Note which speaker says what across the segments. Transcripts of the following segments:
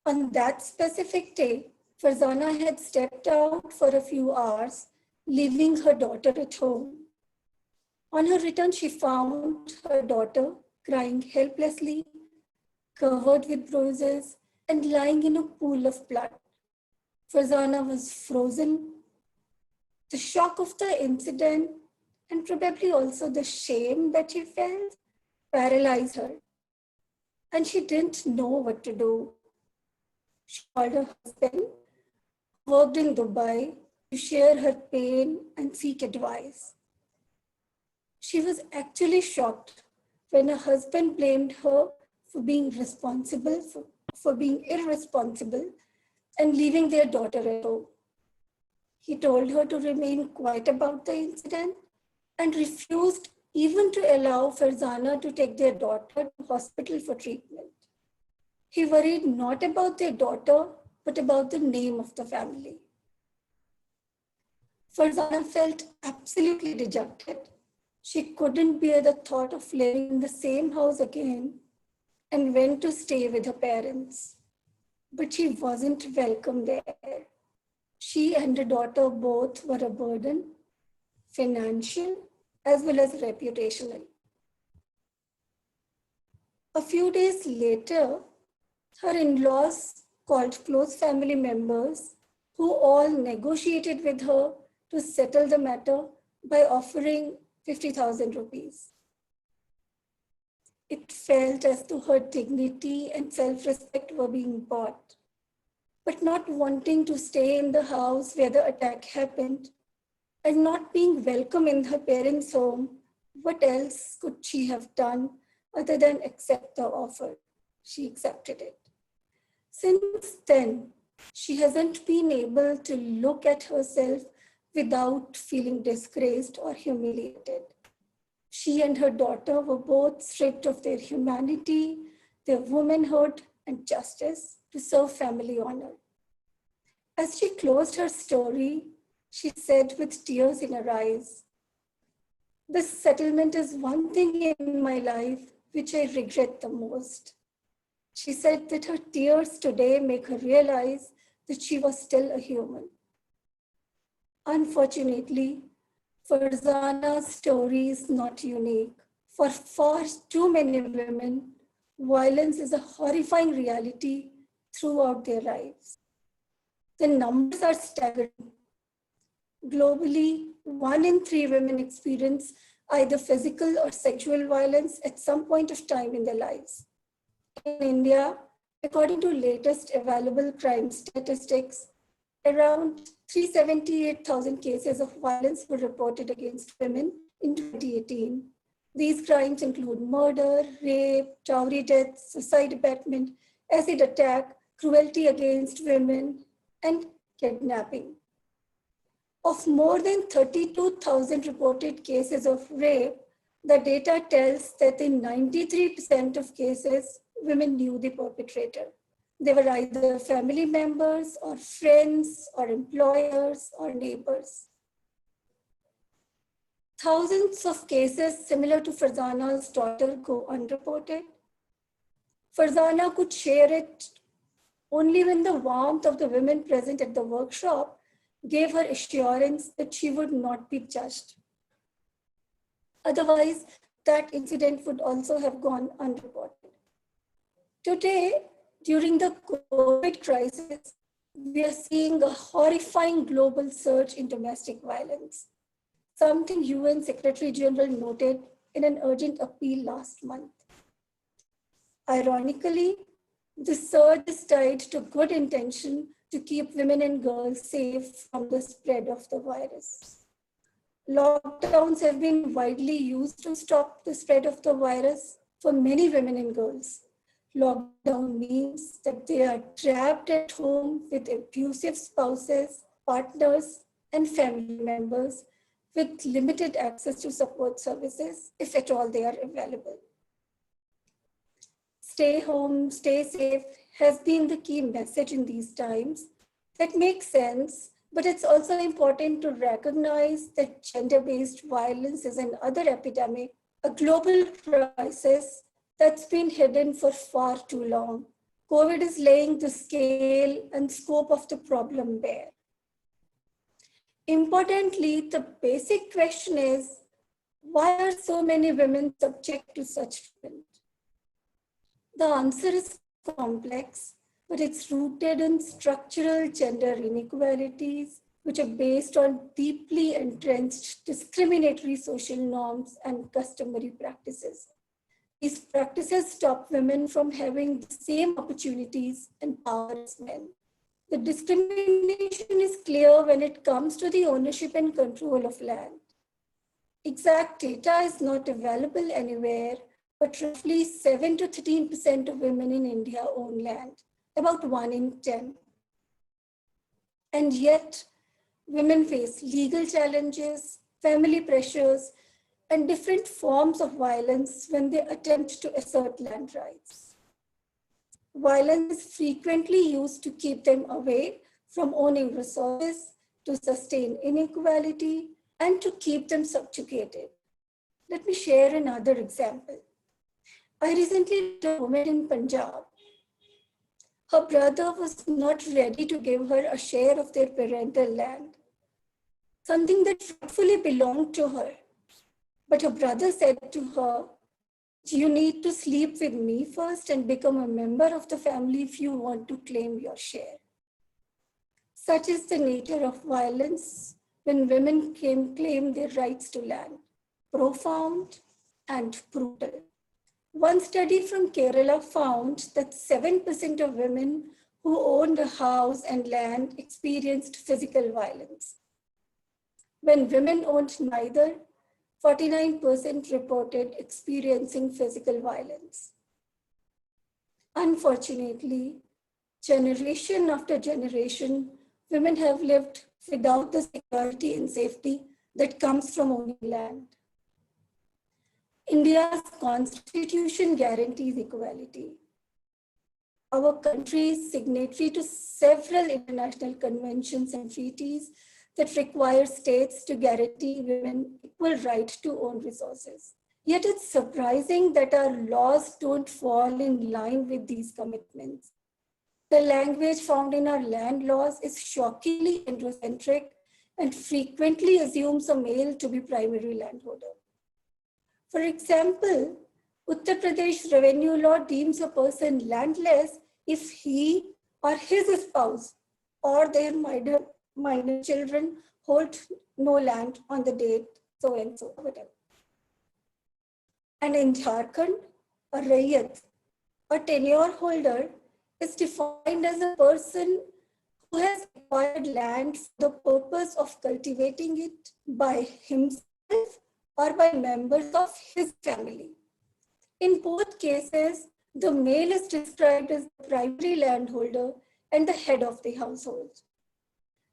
Speaker 1: On that specific day, Farzana had stepped out for a few hours, leaving her daughter at home. On her return, she found her daughter crying helplessly, covered with bruises, and lying in a pool of blood. Farzana was frozen. The shock of the incident and probably also the shame that she felt paralyzed her. And she didn't know what to do. She called her husband, who worked in Dubai, to share her pain and seek advice. She was actually shocked when her husband blamed her for being responsible, for being irresponsible and leaving their daughter at home. He told her to remain quiet about the incident and refused even to allow Farzana to take their daughter to hospital for treatment. He worried not about their daughter, but about the name of the family. Farzana felt absolutely dejected. She couldn't bear the thought of living in the same house again and went to stay with her parents. But she wasn't welcome there. She and her daughter both were a burden, financial as well as reputational. A few days later, her in-laws called close family members who all negotiated with her to settle the matter by offering 50,000 rupees. It felt as though her dignity and self-respect were being bought. But not wanting to stay in the house where the attack happened and not being welcome in her parents' home, what else could she have done other than accept the offer? She accepted it. Since then, she hasn't been able to look at herself without feeling disgraced or humiliated. She and her daughter were both stripped of their humanity, their womanhood, and justice to serve family honor. As she closed her story, she said with tears in her eyes, "This settlement is one thing in my life which I regret the most." She said that her tears today make her realize that she was still a human. Unfortunately, Farzana's story is not unique. For far too many women, violence is a horrifying reality throughout their lives. The numbers are staggering. Globally, 1 in 3 women experience either physical or sexual violence at some point of time in their lives. In India, according to latest available crime statistics, around 378,000 cases of violence were reported against women in 2018. These crimes include murder, rape, dowry death, suicide abetment, acid attack, cruelty against women, and kidnapping. Of more than 32,000 reported cases of rape, the data tells that in 93% of cases, women knew the perpetrator. They were either family members or friends or employers or neighbors. Thousands of cases similar to Farzana's daughter go unreported. Farzana could share it only when the warmth of the women present at the workshop gave her assurance that she would not be judged. Otherwise, that incident would also have gone unreported. Today, during the COVID crisis, we are seeing a horrifying global surge in domestic violence, something UN Secretary General noted in an urgent appeal last month. Ironically, the surge is tied to good intention to keep women and girls safe from the spread of the virus. Lockdowns have been widely used to stop the spread of the virus for many women and girls. Lockdown means that they are trapped at home with abusive spouses, partners, and family members with limited access to support services, if at all they are available. Stay home, stay safe has been the key message in these times. That makes sense, but it's also important to recognize that gender-based violence is another epidemic, a global crisis that's been hidden for far too long. COVID is laying the scale and scope of the problem bare. Importantly, the basic question is, why are so many women subject to such treatment? The answer is complex, but it's rooted in structural gender inequalities, which are based on deeply entrenched discriminatory social norms and customary practices. These practices stop women from having the same opportunities and power as men. The discrimination is clear when it comes to the ownership and control of land. Exact data is not available anywhere, but roughly 7 to 13% of women in India own land, about 1 in 10. And yet, women face legal challenges, family pressures, and different forms of violence when they attempt to assert land rights. Violence is frequently used to keep them away from owning resources, to sustain inequality, and to keep them subjugated. Let me share another example. I recently met a woman in Punjab. Her brother was not ready to give her a share of their parental land, something that rightfully belonged to her. But her brother said to her, you need to sleep with me first and become a member of the family if you want to claim your share. Such is the nature of violence when women claim their rights to land. Profound and brutal. One study from Kerala found that 7% of women who owned a house and land experienced physical violence. When women owned neither, 49% reported experiencing physical violence. Unfortunately, generation after generation, women have lived without the security and safety that comes from owning land. India's constitution guarantees equality. Our country is signatory to several international conventions and treaties that require states to guarantee women equal right to own resources. Yet it's surprising that our laws don't fall in line with these commitments. The language found in our land laws is shockingly androcentric and frequently assumes a male to be primary landholder. For example, Uttar Pradesh revenue law deems a person landless if he or his spouse or their minor children hold no land on the date so and so, whatever. And in Jharkhand, a Rayat, a tenure holder, is defined as a person who has acquired land for the purpose of cultivating it by himself or by members of his family. In both cases, the male is described as the primary landholder and the head of the household.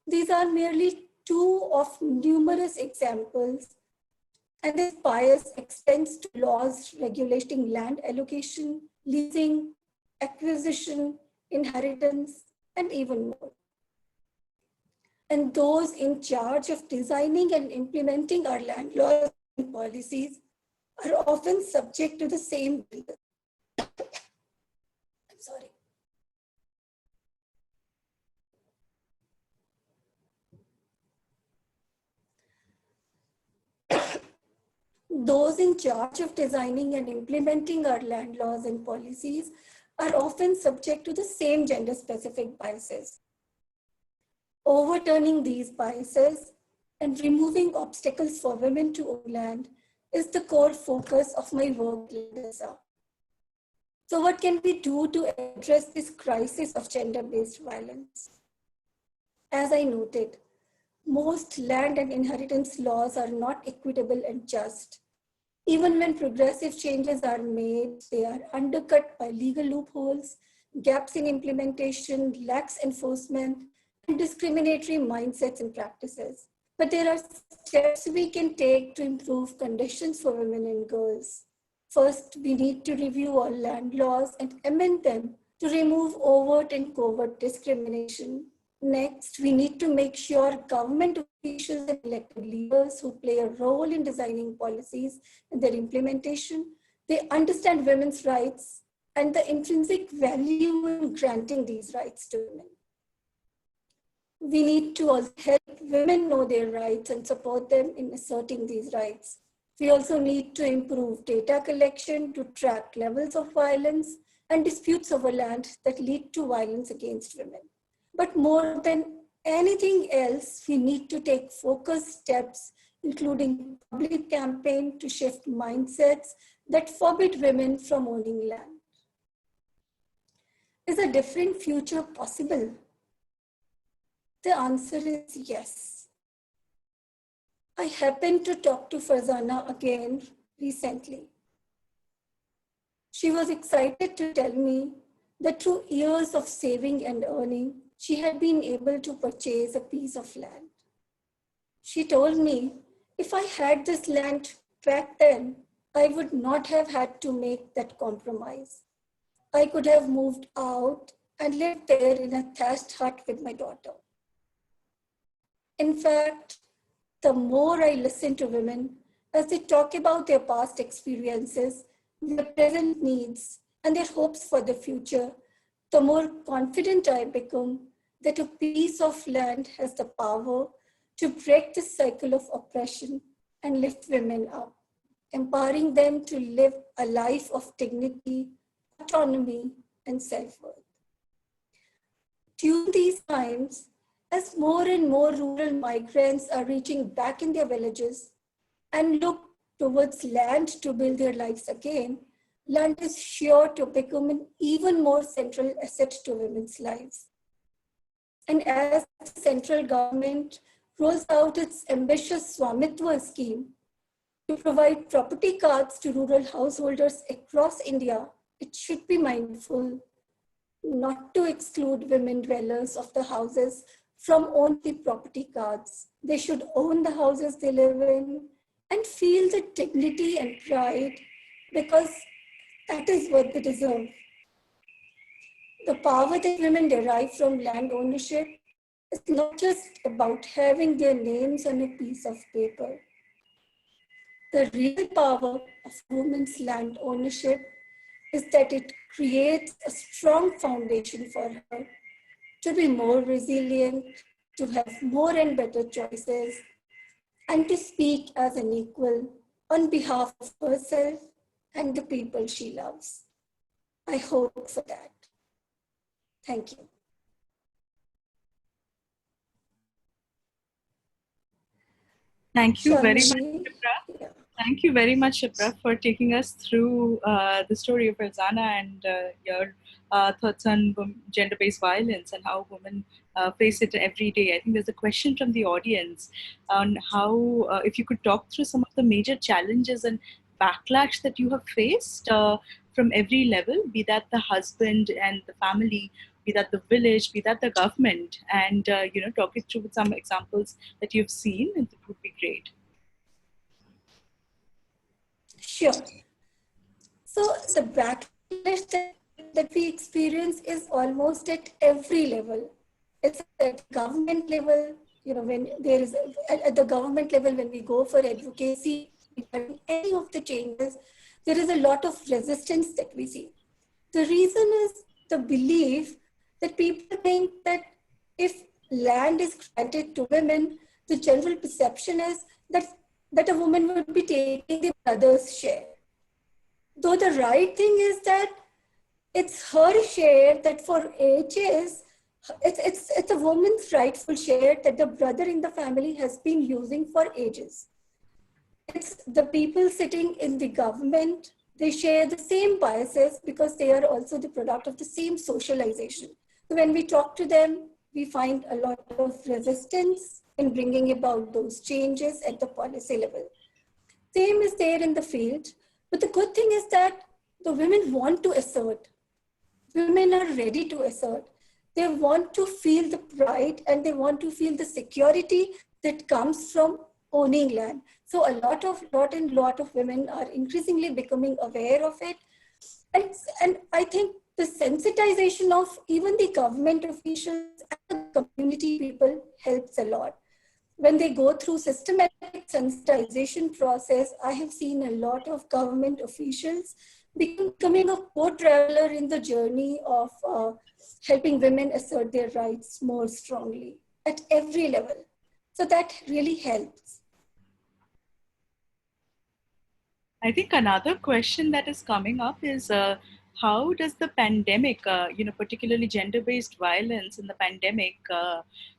Speaker 1: These are merely two of numerous examples, and this bias extends to laws regulating land allocation, leasing, acquisition, inheritance, and even more. And those in charge of designing and implementing our land laws and policies are often subject to the same. I'm sorry. Those in charge of designing and implementing our land laws and policies are often subject to the same gender-specific biases. Overturning these biases and removing obstacles for women to own land is the core focus of my work. So what can we do to address this crisis of gender-based violence? As I noted, most land and inheritance laws are not equitable and just. Even when progressive changes are made, they are undercut by legal loopholes, gaps in implementation, lax enforcement, and discriminatory mindsets and practices. But there are steps we can take to improve conditions for women and girls. First, we need to review all land laws and amend them to remove overt and covert discrimination. Next, we need to make sure government officials and elected leaders who play a role in designing policies and their implementation, they understand women's rights and the intrinsic value in granting these rights to women. We need to also help women know their rights and support them in asserting these rights. We also need to improve data collection to track levels of violence and disputes over land that lead to violence against women. But more than anything else, we need to take focused steps, including public campaign to shift mindsets that forbid women from owning land. Is a different future possible? The answer is yes. I happened to talk to Farzana again recently. She was excited to tell me that through years of saving and earning, she had been able to purchase a piece of land. She told me, if I had this land back then, I would not have had to make that compromise. I could have moved out and lived there in a thatched hut with my daughter. In fact, the more I listen to women as they talk about their past experiences, their present needs, and their hopes for the future, the more confident I become that a piece of land has the power to break this cycle of oppression and lift women up, empowering them to live a life of dignity, autonomy, and self-worth. During these times, as more and more rural migrants are reaching back in their villages and look towards land to build their lives again, land is sure to become an even more central asset to women's lives. And as the central government rolls out its ambitious Swamitva scheme to provide property cards to rural householders across India, it should be mindful not to exclude women dwellers of the houses from owning the property cards. They should own the houses they live in and feel the dignity and pride because that is what they deserve. The power that women derive from land ownership is not just about having their names on a piece of paper. The real power of women's land ownership is that it creates a strong foundation for her to be more resilient, to have more and better choices, and to speak as an equal on behalf of herself and the people she loves. I hope for that. Thank you.
Speaker 2: Thank you very much, Shipra.
Speaker 1: Yeah.
Speaker 2: Thank you very much, Shipra, for taking us through the story of Farzana and your thoughts on gender-based violence and how women face it every day. I think there's a question from the audience on how, if you could talk through some of the major challenges and backlash that you have faced from every level, be that the husband and the family, be that the village, be that the government, and talk it through with some examples that you've seen, and it would be great.
Speaker 1: Sure. So the backlash that we experience is almost at every level. It's at government level, when there is, at the government level, when we go for advocacy, regarding any of the changes, there is a lot of resistance that we see. The reason is the belief that people think that if land is granted to women, the general perception is that a woman would be taking the brother's share. Though the right thing is that it's her share that for ages, it's a woman's rightful share that the brother in the family has been using for ages. It's the people sitting in the government, they share the same biases because they are also the product of the same socialization. So when we talk to them, we find a lot of resistance in bringing about those changes at the policy level. Same is there in the field, but the good thing is that the women want to assert. Women are ready to assert. They want to feel the pride and they want to feel the security that comes from owning land. So a lot of women are increasingly becoming aware of it. And I think the sensitization of even the government officials and the community people helps a lot. When they go through systematic sensitization process, I have seen a lot of government officials becoming a co-traveler in the journey of helping women assert their rights more strongly at every level. So that really helps.
Speaker 2: I think another question that is coming up is how does the pandemic, particularly gender-based violence in the pandemic,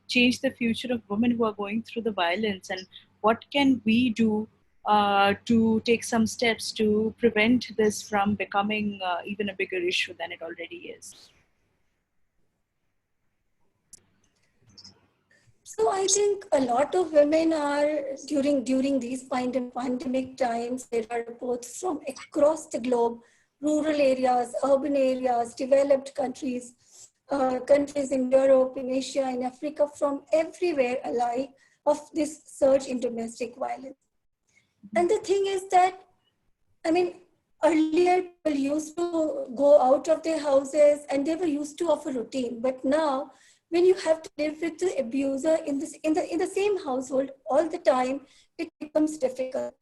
Speaker 2: change the future of women who are going through the violence, and what can we do to take some steps to prevent this from becoming even a bigger issue than it already is?
Speaker 1: So I think a lot of women are during these pandemic times, there are reports from across the globe, rural areas, urban areas, developed countries, countries in Europe, in Asia, in Africa, from everywhere alike, of this surge in domestic violence. And the thing is that, I mean, earlier people used to go out of their houses and they were used to of a routine. But now, when you have to live with the abuser in the same household all the time, it becomes difficult.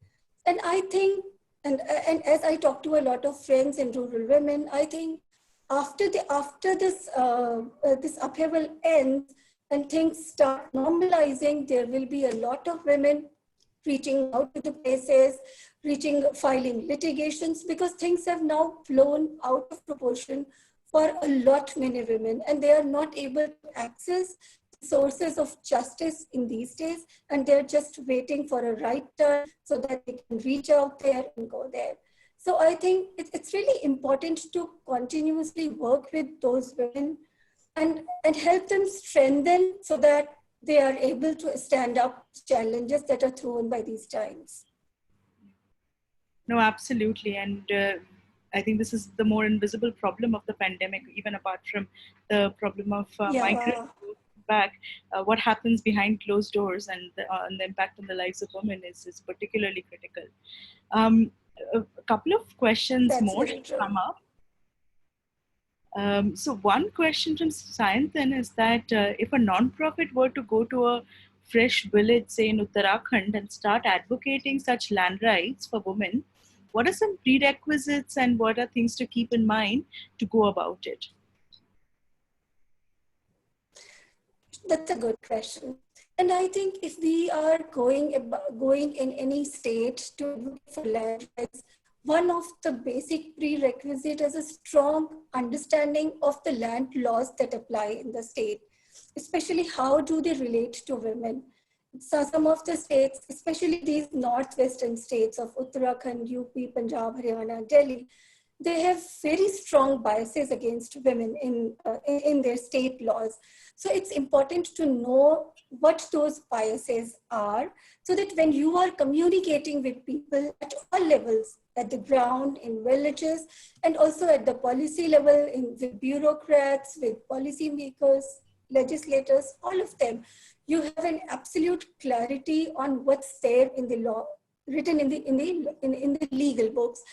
Speaker 1: And I think, and as I talk to a lot of friends and rural women, I think after this upheaval ends and things start normalizing, there will be a lot of women reaching out to the places, filing litigations, because things have now flown out of proportion for a lot many women, and they are not able to access sources of justice in these days, and they're just waiting for a right turn so that they can reach out there and go there. So I think it's really important to continuously work with those women and help them strengthen so that they are able to stand up to challenges that are thrown by these times.
Speaker 2: No, absolutely. And I think this is the more invisible problem of the pandemic, even apart from the problem of migrants back. What happens behind closed doors and the impact on the lives of women is particularly critical. A couple of questions
Speaker 1: That's
Speaker 2: more
Speaker 1: very true.
Speaker 2: come up. So one question from Sayantan is that if a non-profit were to go to a fresh village, say in Uttarakhand, and start advocating such land rights for women, what are some prerequisites and what are things to keep in mind to go about it?
Speaker 1: That's a good question. And I think if we are going in any state to advocate for land rights, one of the basic prerequisites is a strong understanding of the land laws that apply in the state, especially how do they relate to women. So some of the states, especially these northwestern states of Uttarakhand, UP, Punjab, Haryana, Delhi, they have very strong biases against women in their state laws. So it's important to know what those biases are so that when you are communicating with people at all levels, at the ground, in villages, and also at the policy level, with bureaucrats, with policymakers, legislators, all of them, you have an absolute clarity on what's there in the law, written in the legal books.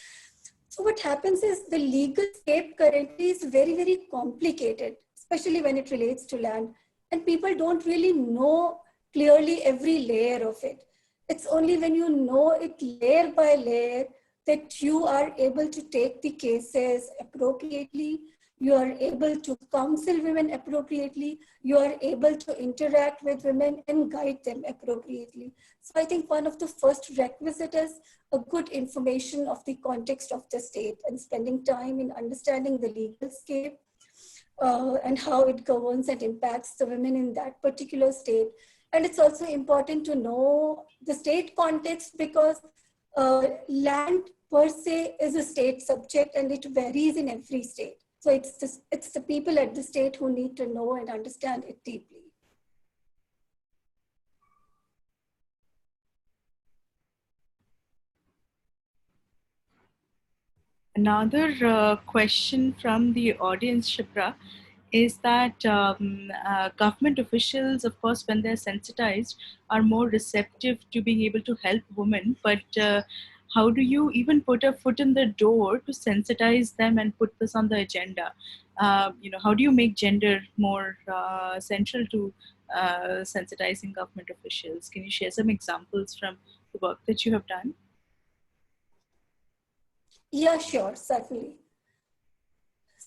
Speaker 1: So what happens is the legal scape currently is very, very complicated, especially when it relates to land. And people don't really know clearly every layer of it. It's only when you know it layer by layer that you are able to take the cases appropriately, you are able to counsel women appropriately, you are able to interact with women and guide them appropriately. So I think one of the first requisites is a good information of the context of the state and spending time in understanding the legal scape and how it governs and impacts the women in that particular state. And it's also important to know the state context because land per se is a state subject and it varies in every state. So it's the people at the state who need to know and understand it deeply.
Speaker 2: Another question from the audience, Shipra, is that government officials, of course, when they're sensitized, are more receptive to being able to help women. But how do you even put a foot in the door to sensitize them and put this on the agenda? How do you make gender more central to sensitizing government officials? Can you share some examples from the work that you have done?
Speaker 1: Yeah, sure, certainly.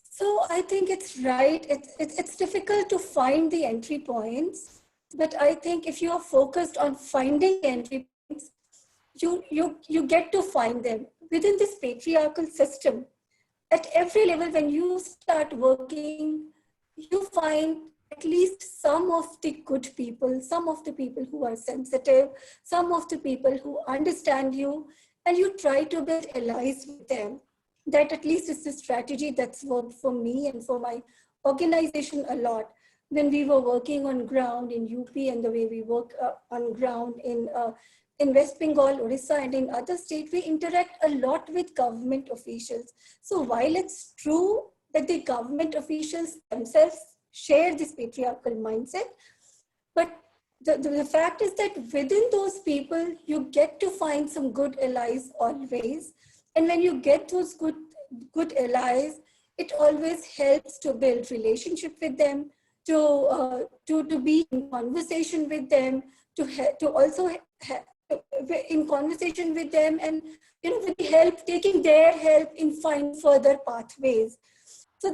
Speaker 1: So I think it's right. It's difficult to find the entry points, but I think if you are focused on finding entry points, you get to find them within this patriarchal system. At every level, when you start working, you find at least some of the good people, some of the people who are sensitive, some of the people who understand you, and you try to build allies with them. That at least is the strategy that's worked for me and for my organization a lot. When we were working on ground in UP and the way we work on ground in West Bengal, Orissa, and in other states, we interact a lot with government officials. So while it's true that the government officials themselves share this patriarchal mindset, but the fact is that within those people, you get to find some good allies always. And when you get those good allies, it always helps to build relationship with them, to be in conversation with them, to also in conversation with them, and with the help, taking their help in finding further pathways. So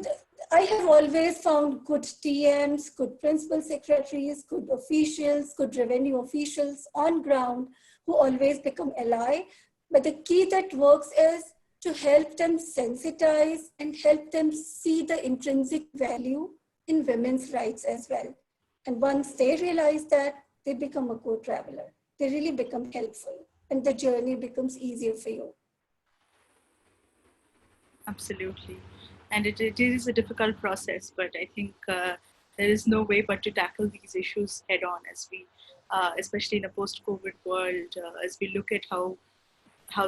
Speaker 1: I have always found good TMs, good principal secretaries, good officials, good revenue officials on ground who always become ally. But the key that works is to help them sensitize and help them see the intrinsic value in women's rights as well. And once they realize that, they become a co-traveler. They really become helpful, and the journey becomes easier for you.
Speaker 2: Absolutely. And it is a difficult process, but I think there is no way but to tackle these issues head on as we, especially in a post-COVID world, as we look at how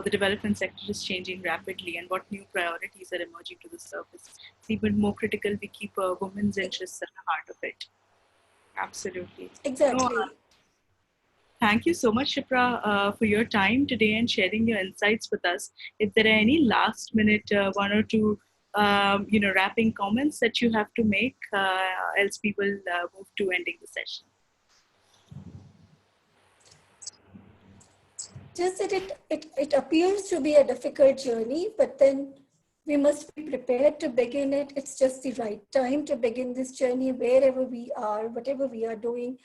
Speaker 2: the development sector is changing rapidly and what new priorities are emerging to the surface. It's even more critical we keep a women's interests at the heart of it. Absolutely.
Speaker 1: Exactly.
Speaker 2: No, thank you so much, Shipra, for your time today and sharing your insights with us. If there are any last minute one or two wrapping comments that you have to make, else we will move to ending the session.
Speaker 1: Just that it appears to be a difficult journey, but then we must be prepared to begin it. It's just the right time to begin this journey wherever we are, whatever we are doing.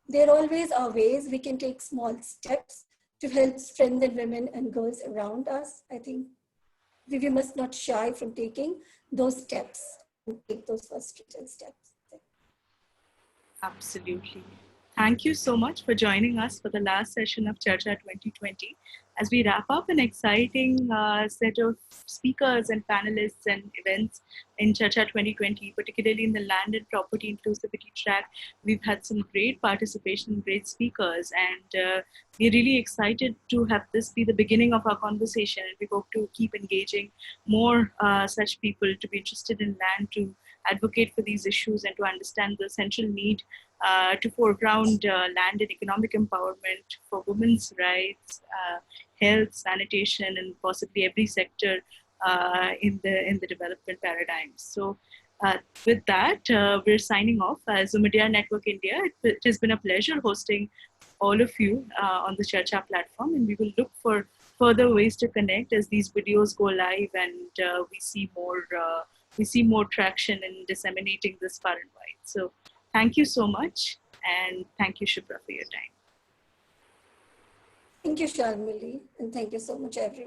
Speaker 1: There always are ways we can take small steps to help strengthen women and girls around us. I think we must not shy from taking those steps and take those first little steps.
Speaker 2: Absolutely. Thank you so much for joining us for the last session of Charcha 2020. As we wrap up an exciting set of speakers and panelists and events in Charcha 2020, particularly in the land and property inclusivity track, we've had some great participation, great speakers, and we're really excited to have this be the beginning of our conversation. And we hope to keep engaging more such people to be interested in land, to advocate for these issues, and to understand the essential need to foreground land and economic empowerment for women's rights, health, sanitation, and possibly every sector in the development paradigms. So with that, we're signing off. As Media Network India, it has been a pleasure hosting all of you on the Charcha platform, and we will look for further ways to connect as these videos go live and we see more traction in disseminating this far and wide. So thank you so much, and thank you, Shipra, for your time.
Speaker 1: Thank you, Sharmili, and thank you so much, everyone.